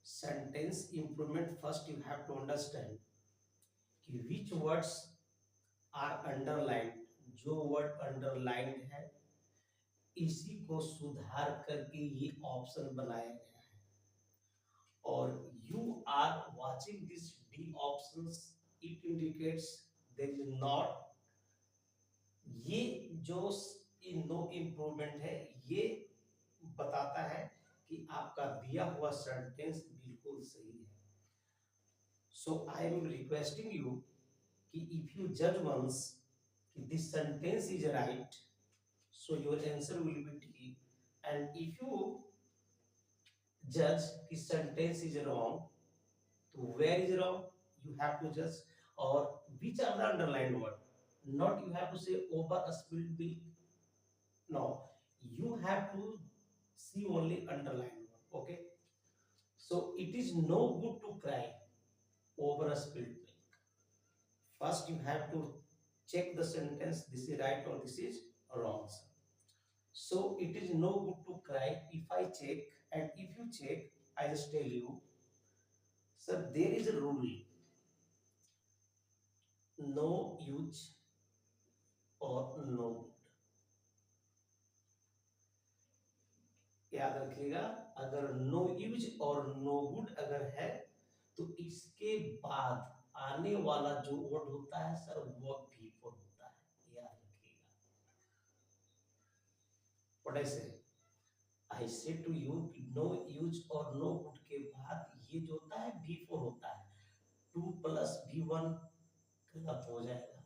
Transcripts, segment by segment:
Sentence improvement first you have to understand कि which words are underlined, जो word underlined है इसी को सुधार करके ये ऑप्शन बनाया गया है। और you are watching this D options, it indicates there is not, ये जो नो इम्प्रूवमेंट है ये बताता है कि आपका दिया हुआ सेंटेंस बिल्कुल सही है। सो आई एम रिक्वेस्टिंग यू कि इफ यू जज वंस कि this sentence is right, so your answer will be D. And if you judge कि sentence is wrong, तो where is wrong you have to judge, or which are the underlined word, not you have to say over a spilled milk, no, you have to see only underlined word. Okay, so it is no good to cry over a spilled milk. First you have to check the sentence, this is right or this is wrong. So it is no good to cry. If I check, and if you check, I just tell you, sir, there is a rule: no use or no good. याद रखिएगा, अगर no use और no good अगर है तो इसके बाद आने वाला जो वर्ड होता है सर वो बिफोर होता है, याद रखिएगा। व्हाट आई से, आई से टू यू नो यूज और नो गुड के बाद ये जो होता है V4 होता है, 2 प्लस V1 गलत हो जाएगा।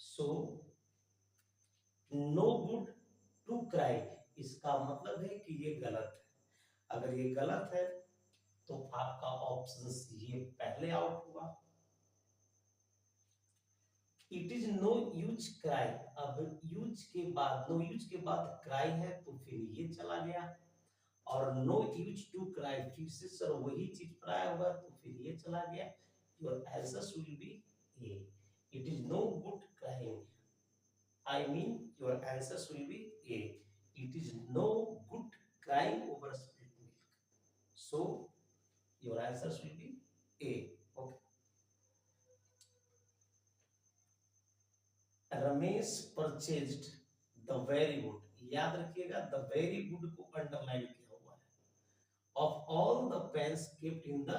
So no good to cry, इसका मतलब है कि ये गलत है। अगर ये गलत है तो आपका ऑप्शन ये पहले आउट हुआ। It is no use cry, अब यूज के बाद, नो यूज के बाद क्राई है तो फिर ये चला गया, और नो यूज टू क्राई फिर से सर वही चीज पढ़ाया होगा तो फिर ये चला गया। Your answer will be a, it is no good crying, I mean your answer will be a, it is no good crying over spilled milk, so your answer will be a. Okay, Ramesh purchased the very good, याद रखिएगा the very good को underline किया हुआ है, of all the pens kept in the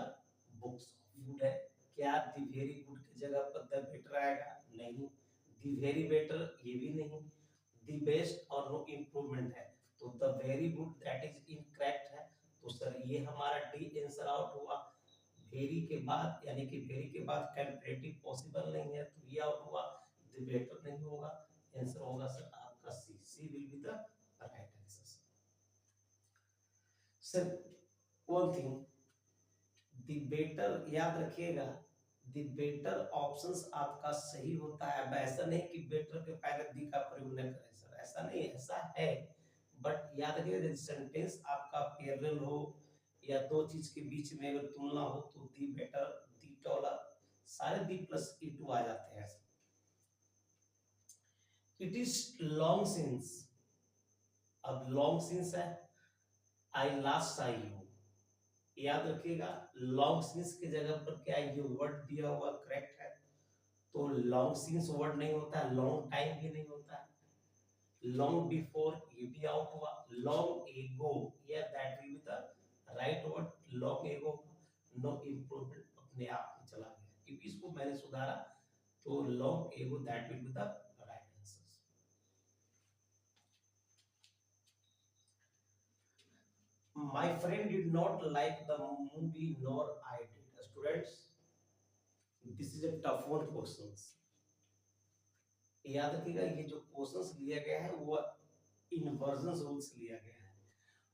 books of good है। क्या the very good की जगह पर द बेटर आएगा? नहीं। द वेरी बेटर ये भी नहीं। द बेस्ट और नो इम्प्रूवमेंट है तो the very good that is incorrect है, तो सर ये हमारा डी आंसर आउट हुआ। वेरी के बाद यानी कि वेरी के बाद कंपैरेटिव पॉसिबल नहीं है तो ये आउट हुआ। द बेटर नहीं होगा, आंसर होगा सर आपका C, C will be the right answer. Sir one thing, the better याद रखिएगा, द बेटर ऑप्शंस आपका सही होता है। अब ऐसा नहीं कि बेटर के पहले दी का प्रयोग न करें सर, ऐसा नहीं, ऐसा है, बट याद रखिएगा सेंटेंस आपका पैरेलल हो या दो चीज के बीच में अगर तुलना हो तो दी बेटर, दी टॉलर, सारे दी प्लस ई टू आ जाते हैं। इट इज लॉन्ग सिंस, अब लॉन्ग सिंस है, आई लास्ट साई यू, याद रखिएगा लॉन्ग सिंस की जगह पर क्या ये वर्ड दिया हुआ करेक्ट है, तो लॉन्ग सिंस वर्ड नहीं होता है, लॉन्ग टाइम भी नहीं होता है, लॉन्ग बिफोर ये भी आउट हुआ, लॉन्ग एगो या that will be the right word, long ago no improvement अपने आप ही चला गया क्योंकि इसको मैंने सुधारा, तो long ago that will be the right answer. My friend did not like the movie nor I did. Students, this is a tough one questions. याद रखिएगा ये जो क्वेश्चंस लिया गया है वो इन्वर्जन रूल्स लिया गया है,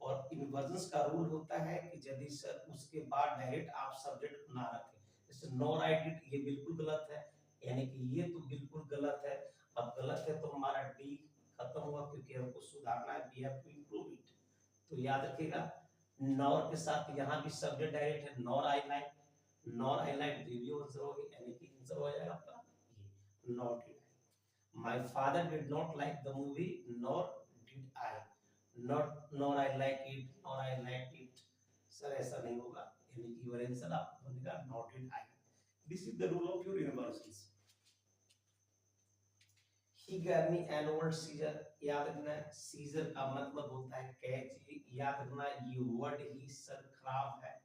और इन्वर्जन का रूल होता है कि यदि सर उसके बाद डायरेक्ट आप सब्जेक्ट ना रखें, जैसे नॉर आई डिड ये बिल्कुल गलत है, यानी कि ये तो बिल्कुल गलत है। अब गलत है तो हमारा डी खत्म हुआ क्योंकि हमको सुधारना है, we have to improve it. तो याद रखिएगा नॉर के साथ यहाँ भी सब्जेक्ट डायरेक्ट है, nor I like, nor I like review answer हो गया, यानी कि आंसर हो जाएगा आपका ये not I. My father did not like the movie, nor did I. Not nor I like it, nor I liked it. Sir ऐसा नहीं होगा, यानी कि योर आंसर आपका बनेगा नॉटेड आएगा। This is the rule of your universals. He gave me an old scissor, याद रखना सीजर का मतलब होता है कैंची, याद रखना ये वर्ड ही सर खराब है।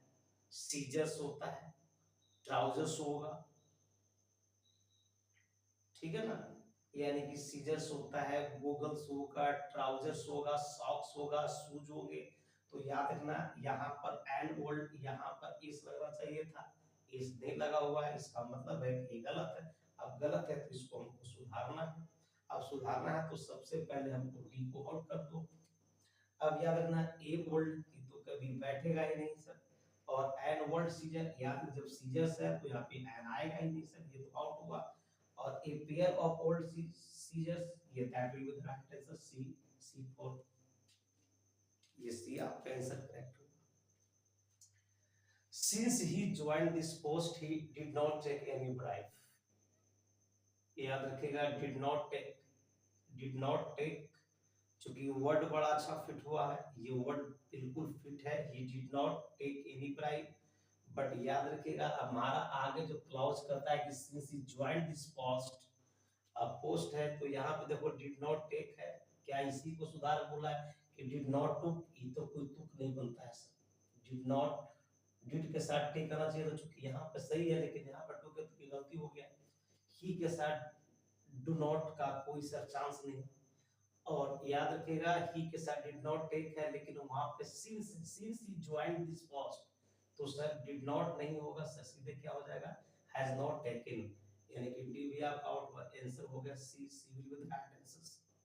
सीजर्स होता है, ट्राउजर्स होगा, ठीक है ना, यानी कि सीजर्स होता है, गोगल्स होगा, ट्राउजर्स होगा, सॉक्स होगा, शूज होंगे। तो याद रखना यहाँ पर एन ओल्ड, यहाँ पर इस लगना चाहिए था, इस नहीं लगा हुआ है, इसका मतलब है कि ये गलत है। अब गलत है तो इसको हमको सुधारना है। अब सुधारना है तो सबसे पहले हमको डी को आउट कर दो। अब याद रखना ए ओल्ड तो कभी बैठेगा ही नहीं सर, और एन वर्ड सीजर, याद जब सीजर्स है तो यहाँ पे एन आएगा ही नहीं सर, ये तो आउट हुआ। और a pair of old scissors, ये that will be the right answer, C, C4, ये सी आपका आंसर करेक्ट होगा। Since he joined this post he did not take any bribe, याद रखिएगा डिड नॉट टेक, क्योंकि word बड़ा अच्छा fit हुआ है, ये वर्ड बिल्कुल फिट है, he did not take any bribe. But याद रखिएगा हमारा आगे जो क्लॉज करता है कि since he joined this post, अब पोस्ट है तो यहाँ पे देखो डिड नॉट टेक है, क्या इसी को सुधार बोला है कि डिड नॉट टुक, ये तो कोई तुक नहीं बनता है सर, डिड नॉट, डिड के साथ टेक करना चाहिए, तो चूंकि यहाँ पे सही है लेकिन यहाँ पर टुक है तो गलती हो गया। ही के साथ डू नॉट का कोई सर चांस नहीं, और याद रखिएगा ही के साथ डिड नॉट टेक है लेकिन वहां पे since he joined this post, तो सर डिड नॉट नहीं होगा सर, सीधे क्या हो जाएगा, हैज नॉट टेकन, यानी कि डी भी आप आउट, आंसर हो गया C, C will be the right answer,